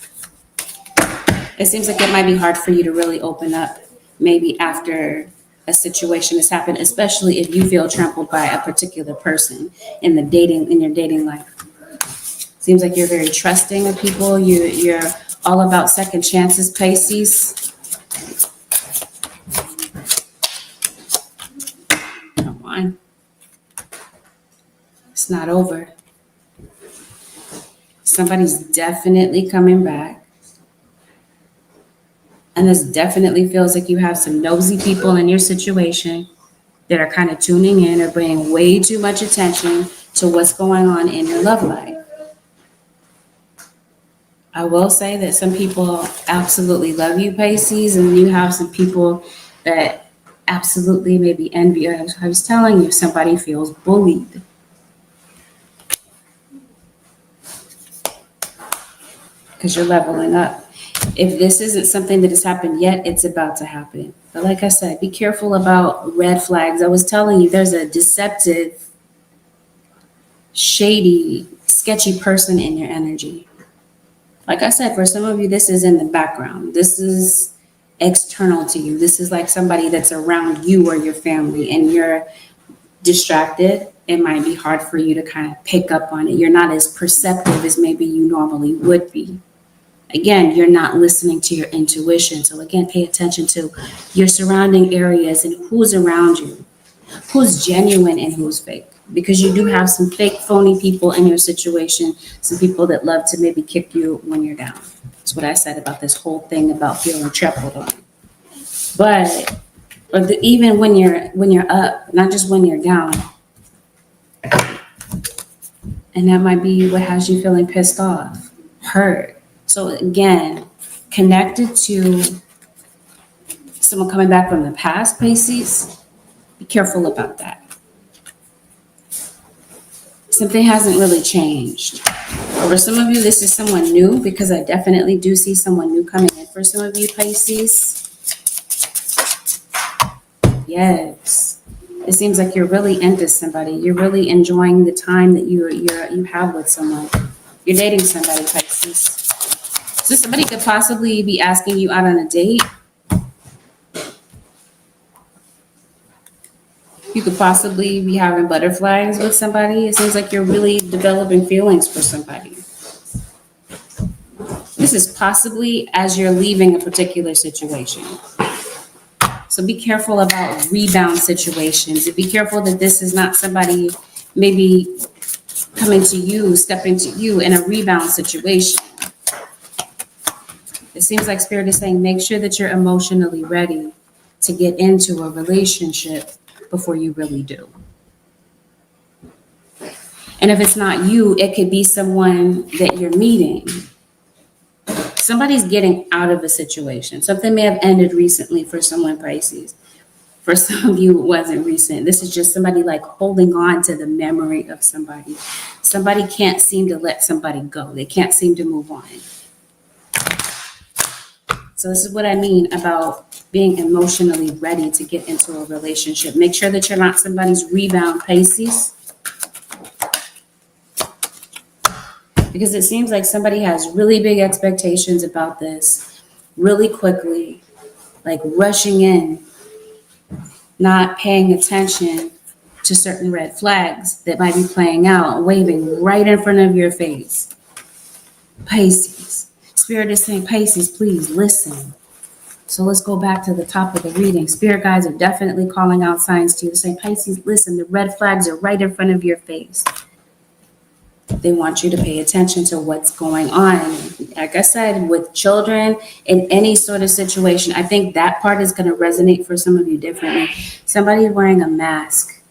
It seems like it might be hard for you to really open up maybe after a situation has happened, especially if you feel trampled by a particular person in your dating life. Seems like you're very trusting of people. You're all about second chances, Pisces. Come on. It's not over. Somebody's definitely coming back. And this definitely feels like you have some nosy people in your situation that are kind of tuning in or bringing way too much attention to what's going on in your love life. I will say that some people absolutely love you, Pisces, and you have some people that absolutely maybe envy you. I was telling you, somebody feels bullied. Because you're leveling up. If this isn't something that has happened yet, it's about to happen. But like I said, be careful about red flags. I was telling you, there's a deceptive, shady, sketchy person in your energy. Like I said, for some of you, this is in the background. This is external to you. This is like somebody that's around you or your family, and you're distracted. It might be hard for you to kind of pick up on it. You're not as perceptive as maybe you normally would be. Again, you're not listening to your intuition. So again, pay attention to your surrounding areas and who's around you, who's genuine and who's fake. Because you do have some fake, phony people in your situation, some people that love to maybe kick you when you're down. That's what I said about this whole thing about feeling trampled on. But even when you're up, not just when you're down. And that might be what has you feeling pissed off, hurt, So again, connected to someone coming back from the past, Pisces, be careful about that. Something hasn't really changed. For some of you, this is someone new, because I definitely do see someone new coming in for some of you, Pisces. Yes. It seems like you're really into somebody. You're really enjoying the time that you have with someone. You're dating somebody, Pisces. So somebody could possibly be asking you out on a date. You could possibly be having butterflies with somebody. It seems like you're really developing feelings for somebody. This is possibly as you're leaving a particular situation. So be careful about rebound situations. And be careful that this is not somebody maybe coming to you, stepping to you in a rebound situation. It seems like Spirit is saying, make sure that you're emotionally ready to get into a relationship before you really do. And if it's not you, it could be someone that you're meeting. Somebody's getting out of a situation. Something may have ended recently for someone, Pisces. For some of you, it wasn't recent. This is just somebody like holding on to the memory of somebody. Somebody can't seem to let somebody go. They can't seem to move on. So this is what I mean about being emotionally ready to get into a relationship. Make sure that you're not somebody's rebound, Pisces. Because it seems like somebody has really big expectations about this really quickly, like rushing in, not paying attention to certain red flags that might be playing out, waving right in front of your face. Pisces. Spirit is saying, Pisces, please listen. So let's go back to the top of the reading. Spirit guides are definitely calling out signs to you, saying, Pisces, listen, the red flags are right in front of your face. They want you to pay attention to what's going on. Like I said, with children, in any sort of situation, I think that part is going to resonate for some of you differently. Somebody wearing a mask,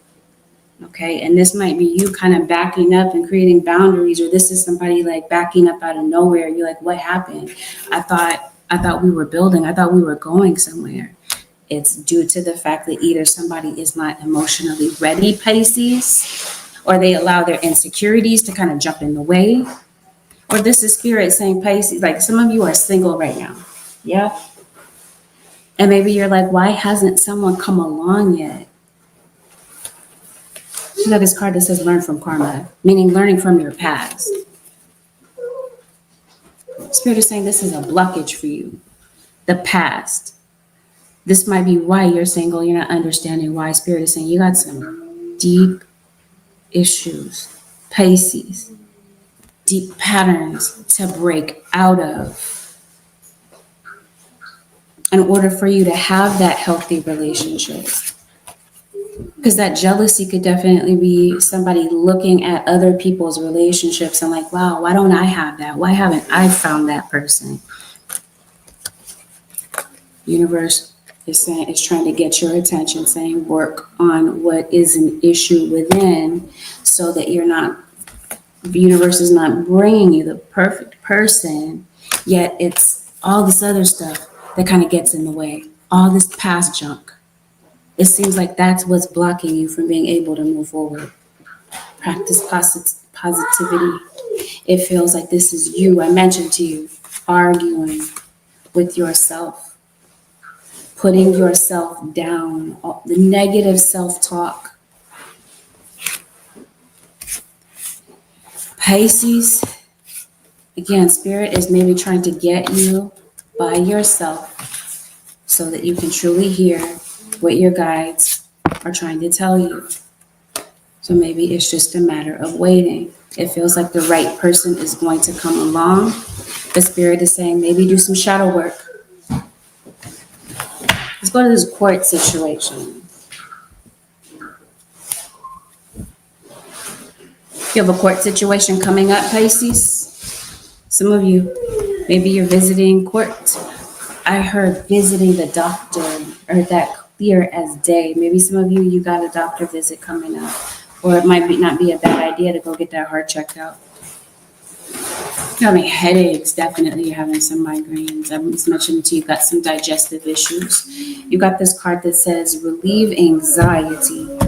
okay? And this might be you kind of backing up and creating boundaries, or this is somebody like backing up out of nowhere. You're like, what happened? I thought we were building. I thought we were going somewhere. It's due to the fact that either somebody is not emotionally ready, Pisces, or they allow their insecurities to kind of jump in the way. Or this is Spirit saying, Pisces, like some of you are single right now. Yeah. And maybe you're like, why hasn't someone come along yet? You know, this card that says learn from karma, meaning learning from your past. Spirit is saying this is a blockage for you. The past. This might be why you're single. You're not understanding why. Spirit is saying you got some deep issues, Pisces, deep patterns to break out of in order for you to have that healthy relationship. Because that jealousy could definitely be somebody looking at other people's relationships and like, wow, why don't I have that? Why haven't I found that person? Universe is trying to get your attention, saying work on what is an issue within so that the universe is not bringing you the perfect person, yet it's all this other stuff that kind of gets in the way, all this past junk. It seems like that's what's blocking you from being able to move forward. Practice positivity. It feels like this is you, I mentioned to you, arguing with yourself, putting yourself down, the negative self-talk. Pisces, again, Spirit is maybe trying to get you by yourself so that you can truly hear what your guides are trying to tell you. So maybe it's just a matter of waiting. It feels like the right person is going to come along. The Spirit is saying maybe do some shadow work. Let's go to this court situation. You have a court situation coming up, Pisces. Some of you, maybe you're visiting court. I heard visiting the doctor, or that clear as day. Maybe some of you got a doctor visit coming up. Or it might not be a bad idea to go get that heart checked out. You're having headaches, definitely. You're having some migraines. I was mentioning to you, got some digestive issues. You got this card that says relieve anxiety.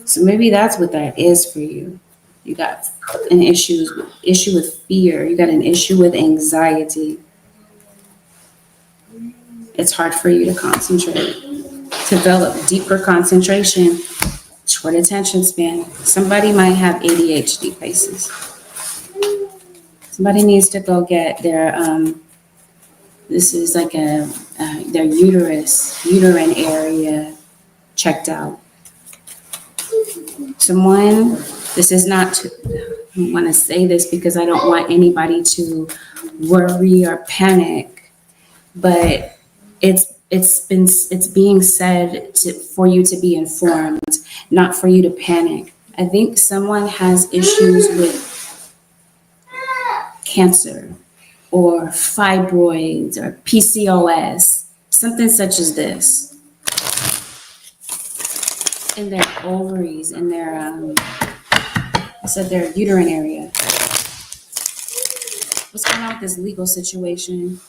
So maybe that's what that is for you. You got an issue with fear. You got an issue with anxiety. It's hard for you to concentrate. Develop deeper concentration, short attention span. Somebody might have ADHD, Pisces. Somebody needs to go get their this is like their uterine area checked out. Someone, this is not, I don't want to say this because I don't want anybody to worry or panic, but it's being said for you to be informed, not for you to panic. I think someone has issues with cancer or fibroids or PCOS, something such as this, in their ovaries, in their I said their uterine area. What's going on with this legal situation?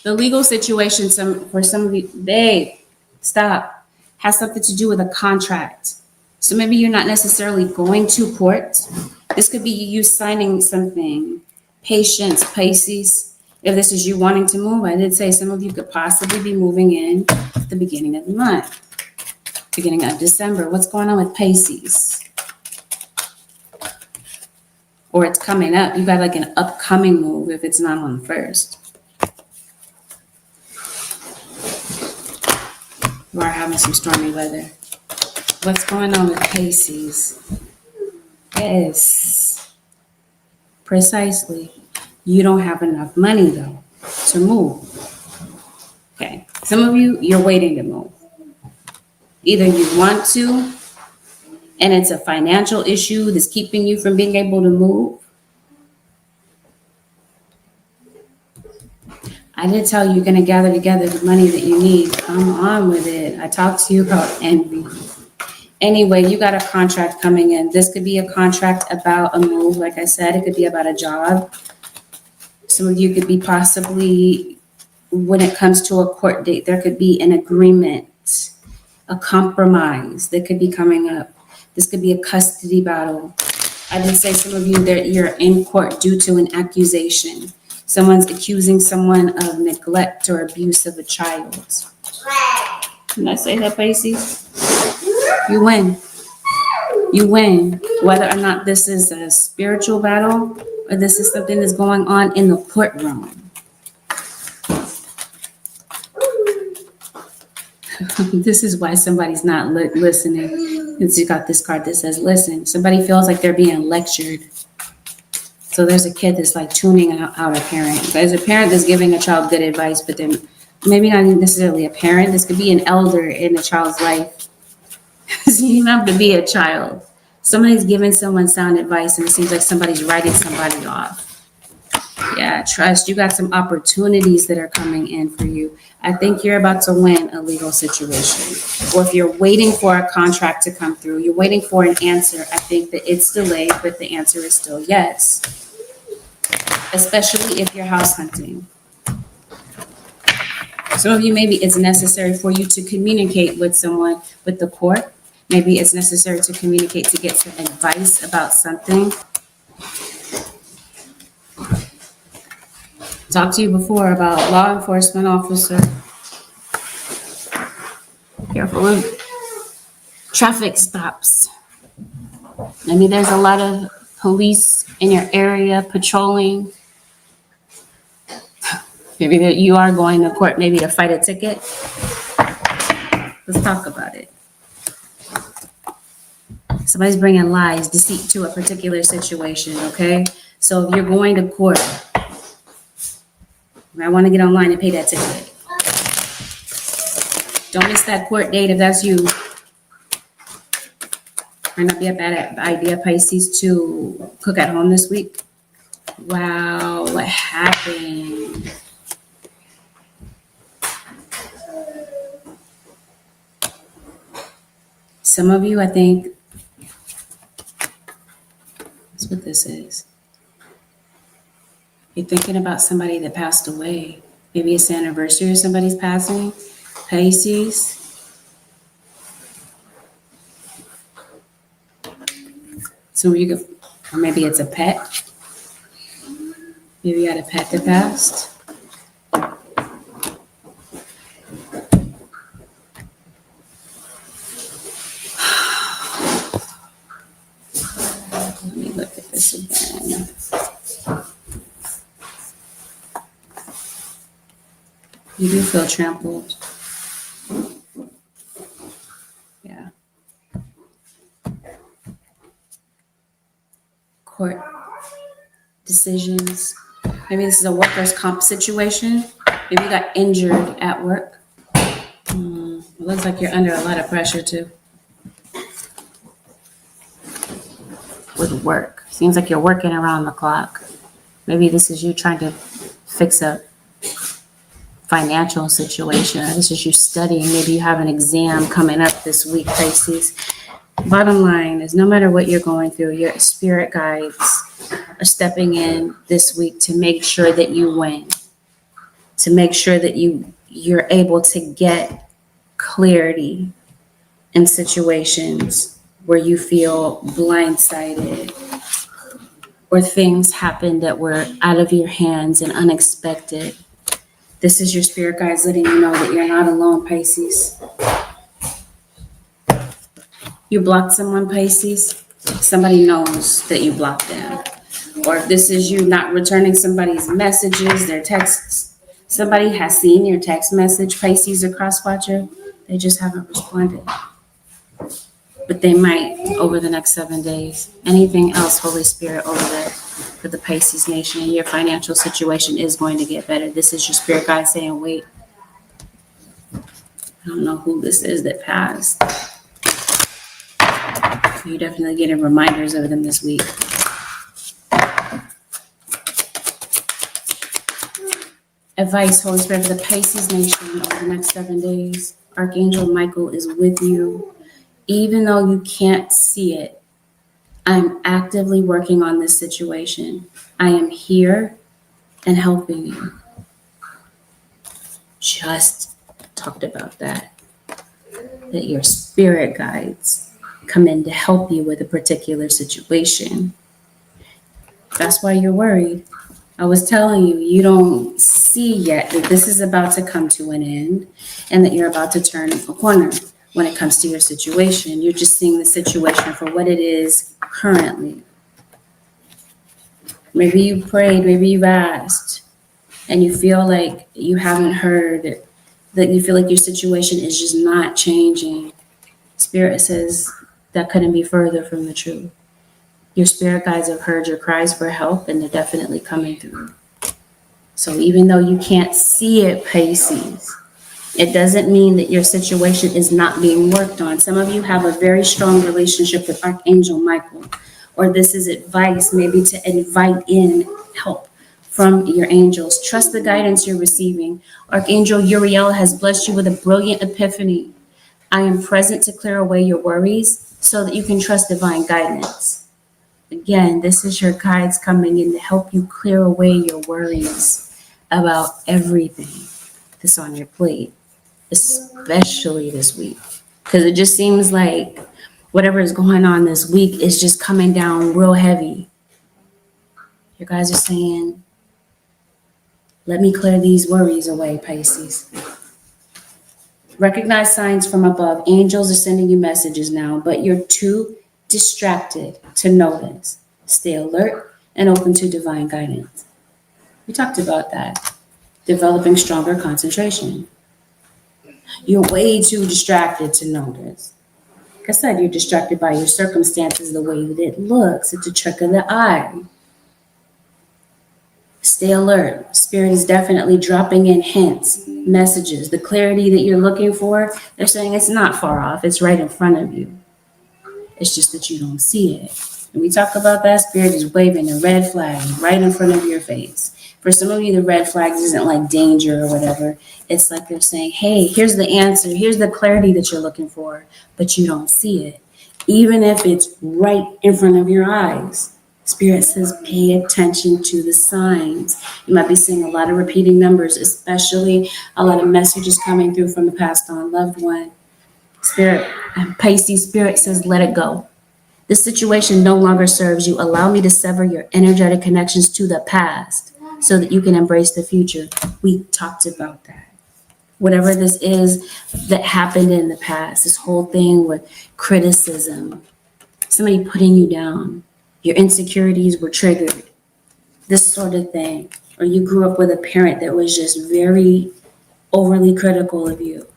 The legal situation, for some of you, babe, stop, has something to do with a contract. So maybe you're not necessarily going to court. This could be you signing something. Patience, Pisces. If this is you wanting to move, I did say some of you could possibly be moving in at the beginning of the month, beginning of December. What's going on with Pisces? Or it's coming up. You got like an upcoming move if it's not on the first. You are having some stormy weather. What's going on with Pisces? Yes, precisely. You don't have enough money though to move. Okay, some of you, you're waiting to move. Either you want to, and it's a financial issue that's keeping you from being able to move. I did tell you you're going to gather together the money that you need. Come on with it. I talked to you about envy. Anyway, you got a contract coming in. This could be a contract about a move. Like I said, it could be about a job. Some of you could be possibly, when it comes to a court date, there could be an agreement, a compromise that could be coming up. This could be a custody battle. I did say some of you that you're in court due to an accusation. Someone's accusing someone of neglect or abuse of a child. Can I say that, Pisces? You win. You win. Whether or not this is a spiritual battle or this is something that's going on in the courtroom. This is why somebody's not listening. Because you got this card that says, listen. Somebody feels like they're being lectured. So there's a kid that's like tuning out a parent. There's a parent that's giving a child good advice, but then maybe not necessarily a parent. This could be an elder in a child's life. So you don't have to be a child. Somebody's giving someone sound advice and it seems like somebody's writing somebody off. Yeah, trust. You got some opportunities that are coming in for you. I think you're about to win a legal situation. Or if you're waiting for a contract to come through, you're waiting for an answer. I think that it's delayed, but the answer is still yes. Especially if you're house hunting. Some of you, maybe it's necessary for you to communicate with someone, with the court. Maybe it's necessary to communicate to get some advice about something. Talked to you before about law enforcement officer. Careful of traffic stops. Maybe there's a lot of police in your area patrolling. Maybe that you are going to court, maybe to fight a ticket. Let's talk about it. Somebody's bringing lies, deceit to a particular situation, okay? So if you're going to court, I want to get online and pay that ticket. Don't miss that court date if that's you. Might not be a bad idea, Pisces, to cook at home this week. Wow, what happened? Some of you, I think, That's what this is. You're thinking about somebody that passed away. Maybe it's the anniversary of somebody's passing. Pisces. So you go, or maybe it's a pet. Maybe you had a pet that passed. Let me look at this again. You do feel trampled. Yeah. Court decisions. Maybe this is a workers' comp situation. Maybe you got injured at work. It looks like you're under a lot of pressure too. With work. Seems like you're working around the clock. Maybe this is you trying to fix a financial situation. This is you studying. Maybe you have an exam coming up this week, Pisces. Bottom line is no matter what you're going through, your spirit guides are stepping in this week to make sure that you win, to make sure that you're able to get clarity in situations where you feel blindsided or things happen that were out of your hands and unexpected. This is your spirit guides letting you know that you're not alone, Pisces. You blocked someone, Pisces. Somebody knows that you blocked them. Or if this is you not returning somebody's messages, their texts. Somebody has seen your text message, Pisces or Crosswatcher. They just haven't responded. But they might over the next 7 days. Anything else, Holy Spirit, over there for the Pisces nation, your financial situation is going to get better. This is your spirit guide saying, wait. I don't know who this is that passed. You're definitely getting reminders of them this week. Advice, Holy Spirit, for the Pisces nation over the next 7 days. Archangel Michael is with you. Even though you can't see it, I'm actively working on this situation. I am here and helping you. Just talked about that your spirit guides come in to help you with a particular situation. That's why you're worried. I was telling you, you don't see yet that this is about to come to an end and that you're about to turn a corner when it comes to your situation. You're just seeing the situation for what it is currently. Maybe you prayed, maybe you've asked, and you feel like you haven't heard, that you feel like your situation is just not changing. Spirit says that couldn't be further from the truth. Your spirit guides have heard your cries for help, and they're definitely coming through. So even though you can't see it, Pisces, it doesn't mean that your situation is not being worked on. Some of you have a very strong relationship with Archangel Michael, or this is advice maybe to invite in help from your angels. Trust the guidance you're receiving. Archangel Uriel has blessed you with a brilliant epiphany. I am present to clear away your worries so that you can trust divine guidance. Again, this is your guides coming in to help you clear away your worries about everything that's on your plate, especially this week. Because it just seems like whatever is going on this week is just coming down real heavy. You guys are saying, let me clear these worries away, Pisces. Recognize signs from above. Angels are sending you messages now, but you're too distracted to notice. Stay alert and open to divine guidance. We talked about that. Developing stronger concentration. You're way too distracted to notice. Like I said, you're distracted by your circumstances, the way that it looks. It's a trick of the eye. Stay alert. Spirit is definitely dropping in hints, messages. The clarity that you're looking for, they're saying it's not far off. It's right in front of you. It's just that you don't see it. When we talk about that, Spirit is waving a red flag right in front of your face. For some of you, the red flags isn't like danger or whatever. It's like they're saying, hey, here's the answer. Here's the clarity that you're looking for, but you don't see it. Even if it's right in front of your eyes. Spirit says pay attention to the signs. You might be seeing a lot of repeating numbers, especially a lot of messages coming through from the passed on loved one. Spirit, Pisces Spirit says let it go. This situation no longer serves you. Allow me to sever your energetic connections to the past so that you can embrace the future. We talked about that. Whatever this is that happened in the past, this whole thing with criticism, somebody putting you down, your insecurities were triggered, this sort of thing. Or you grew up with a parent that was just very overly critical of you.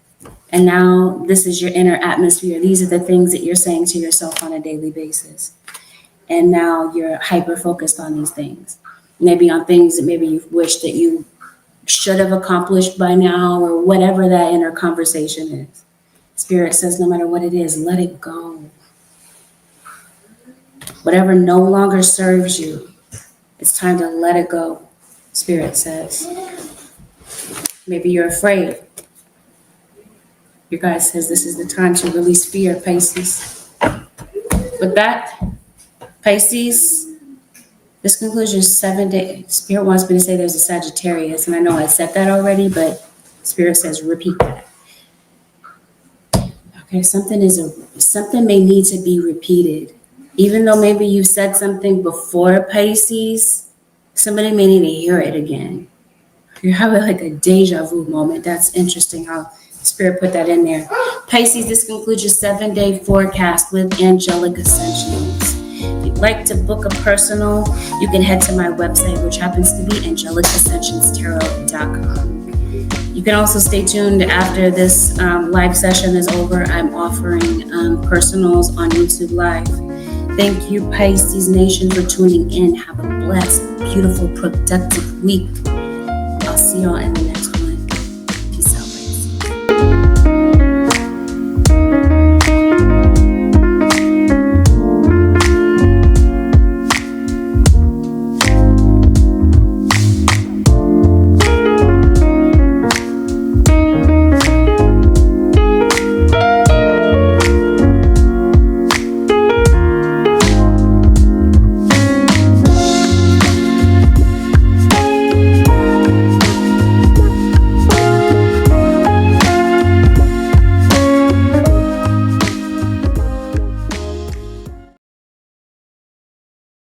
And now this is your inner atmosphere. These are the things that you're saying to yourself on a daily basis. And now you're hyper focused on these things. Maybe on things that maybe you wish that you should have accomplished by now, or whatever that inner conversation is. Spirit says no matter what it is, let it go. Whatever no longer serves you, it's time to let it go, Spirit says. Maybe you're afraid. Your guide says this is the time to release fear, Pisces. With that, Pisces, this concludes your 7 day. Spirit wants me to say there's a Sagittarius, and I know I said that already, but Spirit says repeat that. Okay, something may need to be repeated. Even though maybe you've said something before, Pisces, somebody may need to hear it again. You're having like a deja vu moment. That's interesting how Spirit put that in there. Pisces, this concludes your 7 day forecast with angelic ascensions. If you'd like to book a personal, you can head to my website, which happens to be angelicascensionstarot.com. You can also stay tuned after this live session is over. I'm offering personals on YouTube Live. Thank you, Pisces Nation, for tuning in. Have a blessed, beautiful, productive week. I'll see y'all in the next one.